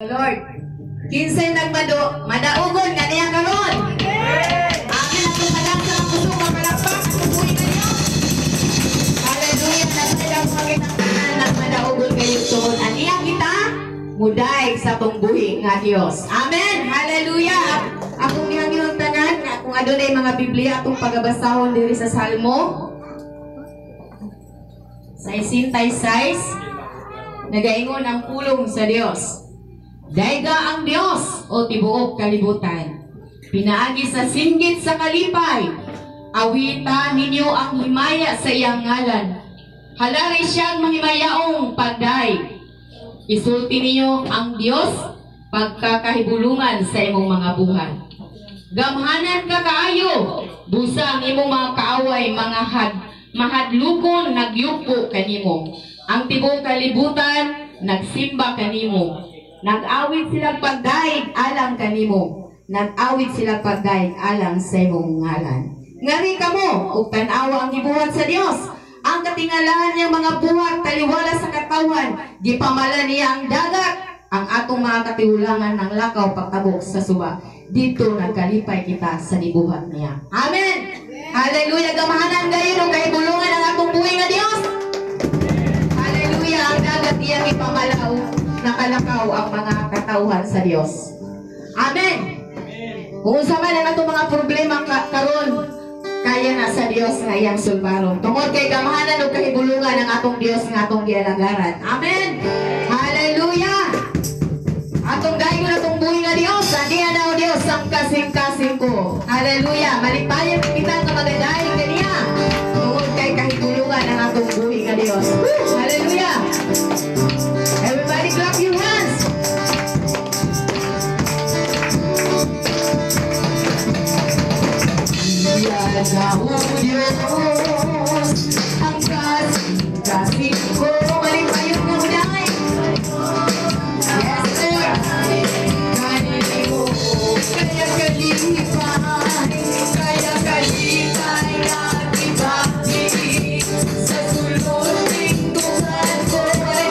Lord, kinsay nagmado, madaugon nga niya karon. Amen ako malaksa ang puso mapalakpak ang buhay na niyo. Hallelujah, nagsalang makitanan ng madaugon kayo tuon. Aniya kita, muday sa tungbuhi nga Dios. Amen, hallelujah. Akong nihangin tanan, kung adunay mga Biblia atong pagabasahon diri sa Salmo. Sa 66, nagaingon ang pulong sa Dios. Daiga ang Dios o tibuok kalibutan. Pinaagi sa singgit sa kalipay. Awita ninyo ang himaya sa iyang ngalan. Halari siyang mahimayaong pagday. Isulti ninyo ang Dios pagkakahibulungan sa imong mga buhay. Gamhanan ka kaayo. Busa ang imong mga kaaway mga mahadlukon nagyuko kanimo. Ang tibuok kalibutan nagsimba kanimo. Nag-awit sila pagdaig alang kanimo. Nag-awit sila pagdaig alang sa imong ngalan. Ngari kamo, ug tan-awa ang gibuhat sa Dios. Ang katingalahan niyang mga buhat taliwala sa katawan, gipamala niya ang dagat. Ang atong mga katiulangan ng lakaw pagtabok sa suba. Dito nagkalipay kita sa dibuhat niya. Amen. Hallelujah. Gamahanan gayon ug kahibulungan ang atong buhay nga Dios. Hallelujah. Ang dagat iyang ipamalaw. Nakalakaw ang mga katauhan sa Dios. Amen. Kung sa man ang atong mga problema karon, kaya na sa Dios nga iyang sulbaron. Tungod kay gamahanan ug kahibulungan ang atong Dios nga atong gialagaran. Amen. Hallelujah. Atong dayon atong buhi nga Dios, aniya na o Dios ang kasing-kasing ko. Hallelujah. Malipayan kita nga magadayon kaniya. Tungod kay kahibulungan ang atong buhi nga Dios. Hallelujah. Everybody clap your hands. Diyos, ang kasing ko. Malipayon mo dahil. Yes, sir. Kanino, kaya kalipay at ibaki. Sa sulod, tingtuhan ko ay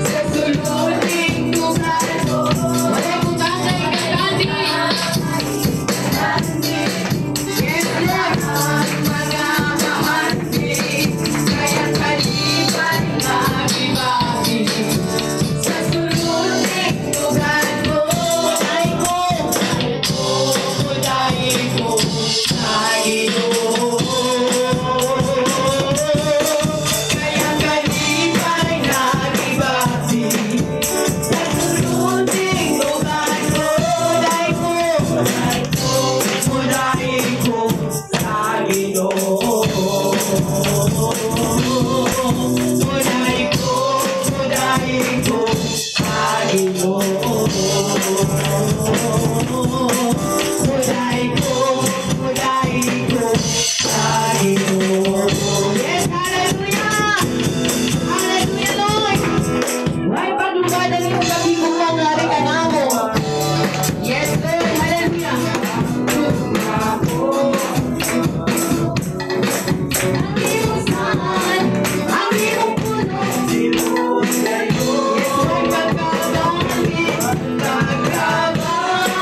sa suloding lugar ko. Wala ko bagay katani. Yes, Lord. Mga mahandi, kaya kalipay na ibagi. Sa suloding lugar ko. Kuday ko, sa Ginoo. Kaya kalipay na ibagi. Sa suloding lugar ko. Kuday ko, sa Ginoo. Kuday ko, sa Ginoo. Kuday ko, sa Ginoo. Yes, hallelujah! Hallelujah, Lord! Why paglubadan niyo kami kung mangyari ka na mo? Yes, Lord, hallelujah! Ang iyong saan, ang iyong puno. Yes, Lord, pagkabangin, pagkabangin.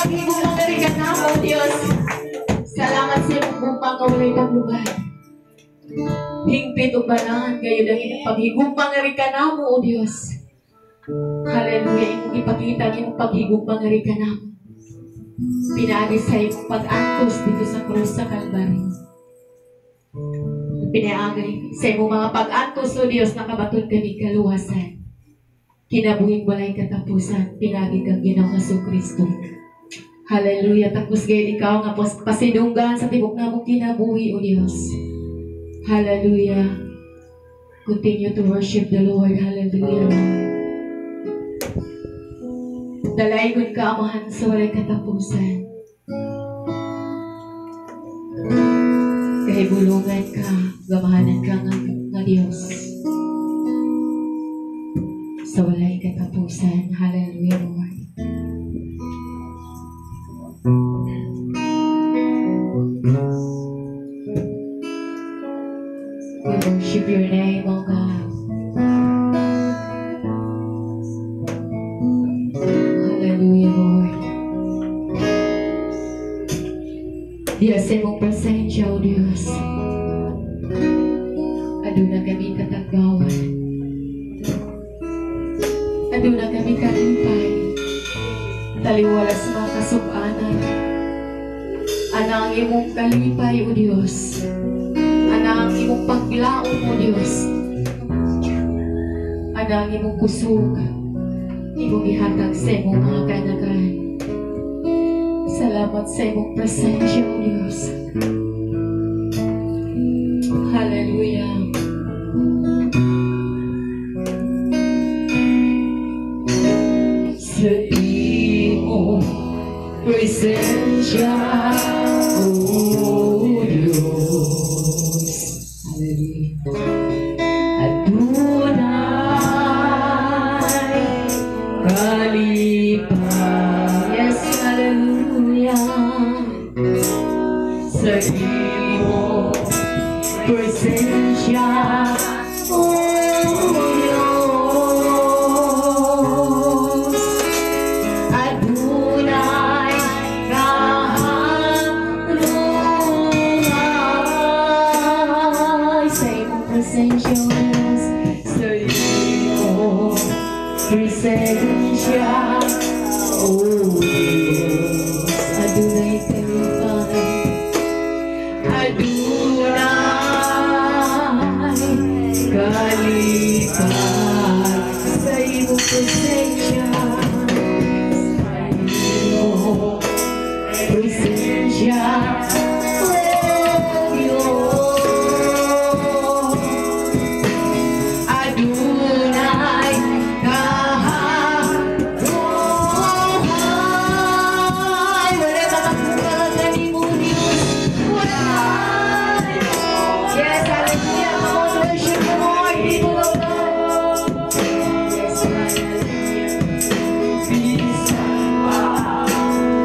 paghigong magarikan na mo, Diyos. Salamat sa iyong bupang kawalay paglubay. Hingpit o balangan kayo dahil paghigong magarikan na mo, O Diyos. Hallelujah, imong ipakita ang iyong paghigong magarikan na mo. Pinaagi sa iyong pag-angkos dito sa krus sa Kalbaryo. Pinaagi sa iyong mga pag-angkos, O Diyos, nakabatod kami kaluwasan. Kinabuhing walay katapusan, pinagi kang Ginoong Jesucristo. Hallelujah. Tapos gayon ikaw nga pasidunggan sa tibok na mong kinabuhi, O Diyos. Hallelujah. Continue to worship the Lord. Hallelujah. Dalaygon ka, Amahan, sa walay katapusan. Kahibulungan ka, gamahanan ka nga Diyos. Sa walay katapusan. Hallelujah, Lord. We worship your name, O God. Hallelujah, Lord. Diya sa imong presensya, O Diyos. Aduna kami katagbawan. Aduna kami kalipay. Taliwalas mga kasubanan. Anang imong kalipay, O Diyos. Anang imong pagbilaon, O Diyos. Anang imong kusog. Imong ihatag sa imong mga kanagan. Salamat sa imong presensya, O Diyos. Hallelujah. Sa imong presensya, O Diyos. Hallelujah. Adunay kalipay. Yes, hallelujah. Sa imong presensya, O Diyos. Adunay kahalungay. Sa imong presensya, O Diyos. Sa imong presensya, O Diyos. Adunay kalipay. Adunay kalipay. Sa imong presensya, sa imong presensya, O Diyos. Adunay kahalungay. Wala makakuha kanimo, Diyos. Wala. Yes, hallelujah. Come on, worship the Lord, people of God. Yes, hallelujah.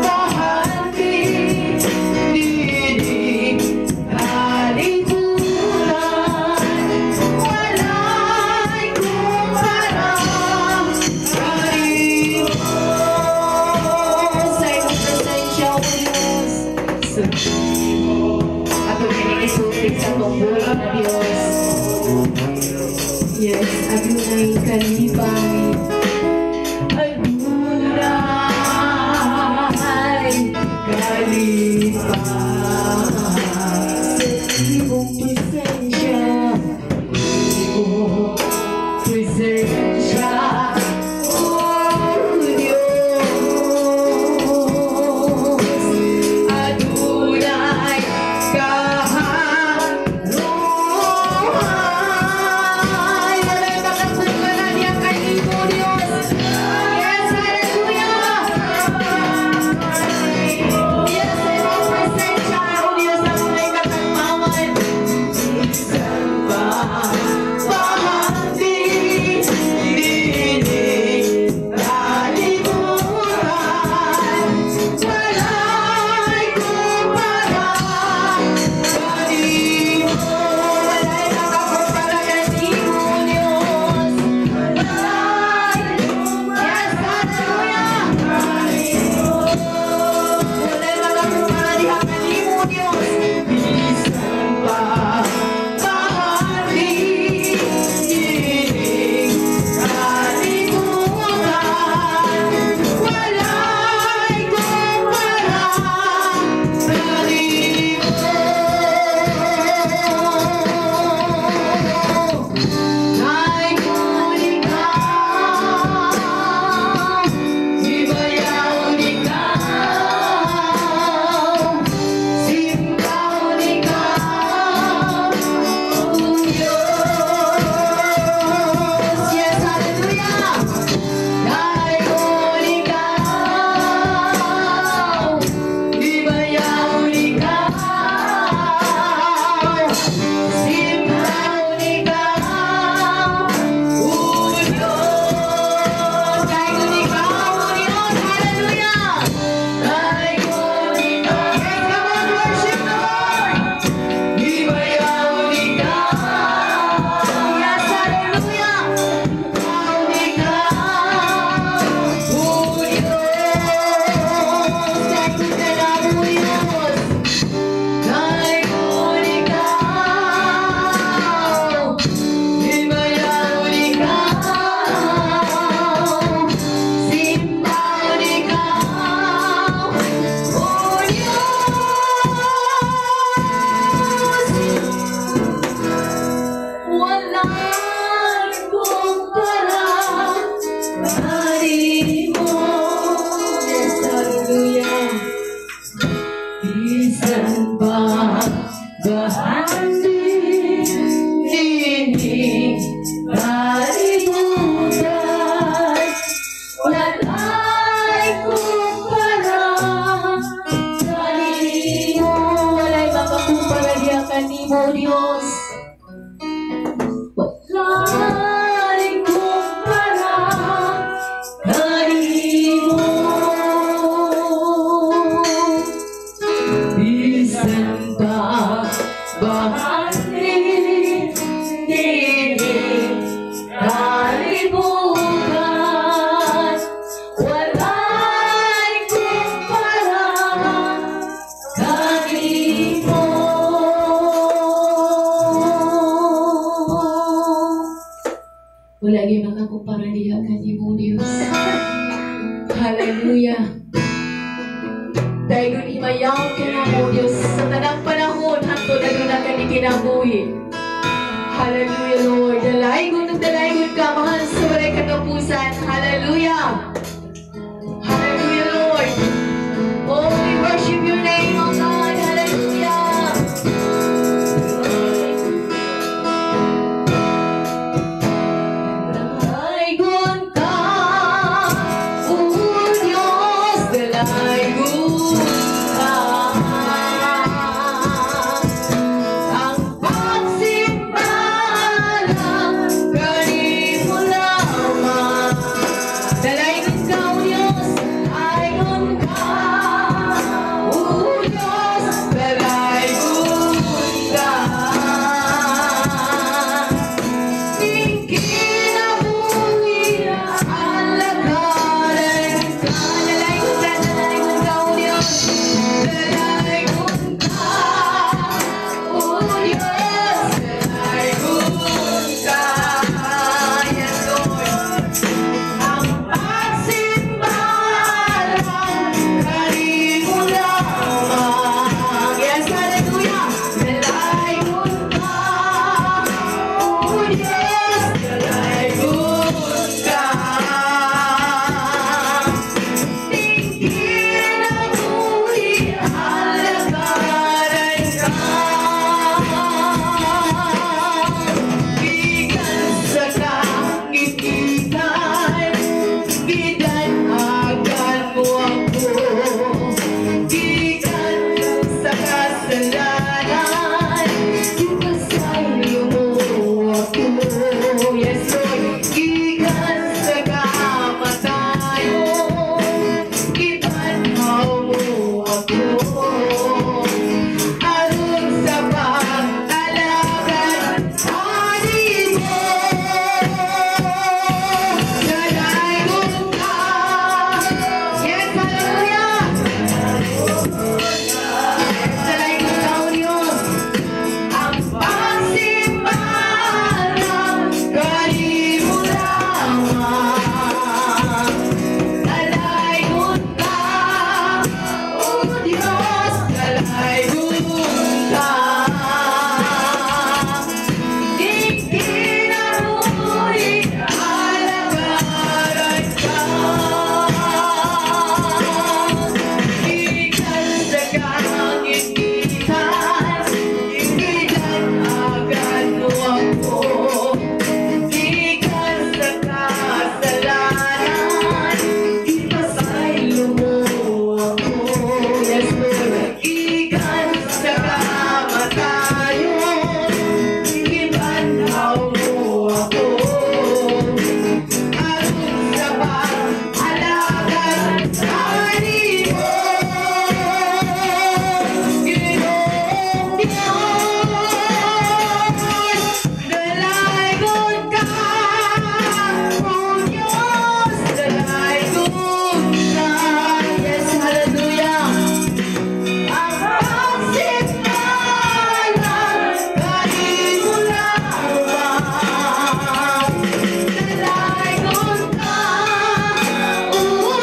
Bahagi diri kalikuran. Walay kumpara kanimo. Sa imong presensya, O Diyos. Sa ato ginigisutik sa tunggulo na Diyos. Yes, adunay kalipay. Adunay kalipay. Sa imong presensya, imong presensya, O Diyos. Adunay kahalungay. Walay makakuha na niya kanimo, Dahil himayang ka na mo, Diyos, sa tanang panahon, hantod na doon ka ni kinabuhi. Hallelujah, Lord. Dalaygon ka, mahal sa walay katapusan. Hallelujah. Hallelujah, Lord. Oh, we worship your name, oh God. Hallelujah. Dalaygon ka, oh Diyos, dalaygon ka. Ang pagsimba lang, kanimo lamang. Dalaygon ka, oh Diyos, dalaygon ka. Oh Diyos, dalaygon ka. Di kinabuhi ang lagaran ka. Dalaygon ka, oh Diyos, dalaygon ka. Oh Diyos, dalaygon ka. Yes, Lord. Ang pagsimba lang, kanimo lamang. Yes, hallelujah. Dalaygon ka. Oh Diyos, dalaygon ka. Di kinabuhi ang lagaran ka. Gikan sa kagipitan, gidanagan mo ako. Gikan sa kasalanan, gipasayo mo ako. Yes, Lord. Gikan sa kamatayon, gitanaw mo ako. Aron sa pag-alagan, ani mo. Dalaygon ka. Yes, hallelujah. Dalaygon ka, O Diyos. Ang pagsimba lang, kanimo lamang. Dalaygon ka, O Diyos, dalaygon ka. Di kinabuhi ang lagaran ka. Gikan sa kagipitan, gidanagan mo ako. Gikan sa kasalanan, ipasaylo mo ako. Yes, Lord. Gikan sa kamatayon, gitanaw mo ako. Aron sa pag-alagan, ani mo. Ginoong Diyos, dalaygon ka. Oh Diyos, dalaygon ka. Yes, hallelujah. Ang pagsimba lang, kanimo lamang. Dalaygon ka, O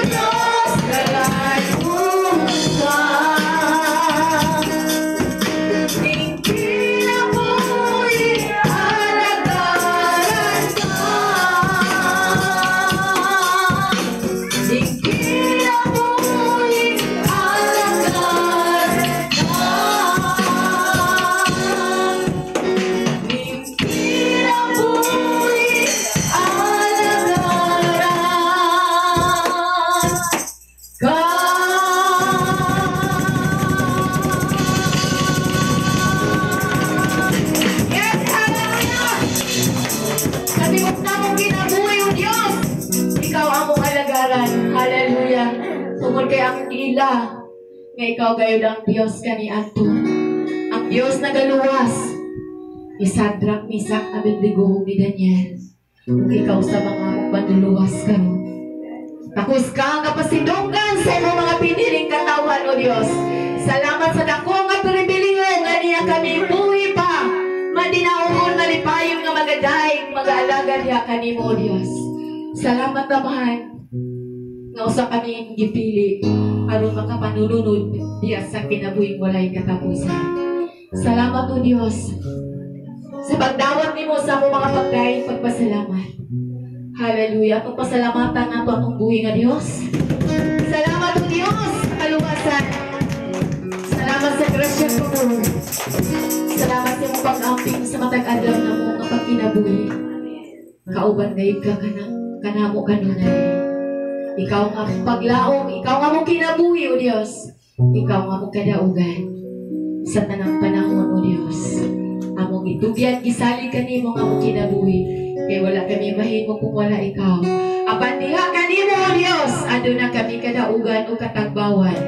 Diyos, dalaygon ka. Di kinabuhi ang lagaran ka. Di kinabuhi ang lagaran ka. Di kinabuhi ang lagaran ka. Yes, hallelujah! Katibok na mong ginabuhi, O Diyos. Ikaw ang mong alagaran. Hallelujah. Tungkol kay ang ila, nga ikaw gayud ang Diyos kani ato. Ang Diyos na galuwas. Ni Sadrak, Misak, Abednego, ni Daniel. Kung ikaw sa mga panluluwas ka ron. Takos ka nga pasidunggan sa imong mga piniling katawan, O Diyos. Salamat sa dakong at pribilehiyo nga niya kami buhi pa. Madinaon malipayon nga magaday, mag-aalaga niya kanimo, O Diyos. Salamat naman. nga usa kami gipili aron makapanununod diya sa kinabuhing walay katapusan. Salamat o Dios sa pagdawat nimo sa among mga pagdaing pagpasalamat. Hallelujah. Pagpasalamatan nato atong buhi nga Dios. Salamat o Dios sa kaluwasan. Salamat sa grasya ko, Lord. Salamat sa imong pag-amping sa matag adlaw na mo nga pagkinabuhi. Kauban gayud ka kanamo kanunay. Ikaw nga paglaom, ikaw nga mong kinabuhi, O Diyos. Ikaw nga mong kadaugan sa tanang panahon, O Diyos. Among itugyan, gisalig kanimo nga mong kinabuhi. Kaya wala kami mahimo kung wala ikaw. Apan diha kanimo, O Diyos, ado na kami kadaugan o katagbawan.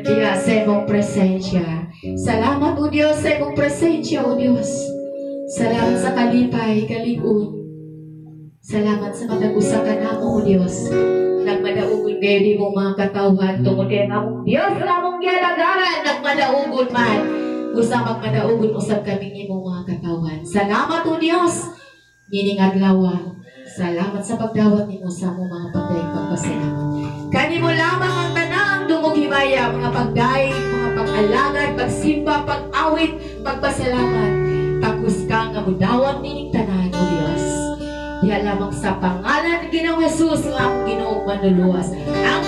Diha sa imong presensya. Salamat, O Diyos, sa imong presensya, O Diyos. Salamat sa kalipay, kalig-on. Salamat sa matag-usa ka namo, O Diyos. Nagmadaugon kayo di mong mga katawhan tungod kay among Diyos na among ginagaran. Nagmadaugon man. Usa magmadaugon usab kami ni mong mga katawhan. Salamat, O Diyos. Gining adlaw. Salamat sa pagdawat nimo sa among mga pagdaing pagpasalamat. Kanimo lamang ang tanang dungog himaya, mga pagdaing, mga pag-alagad, pagsimba, pag-awit, pagpasalamat. Takos ka nga mudawat nining tanan, O Diyos. Diya lamang sa pangalan ng Ginoong Jesus ng among Ginoong manluluwas. Ang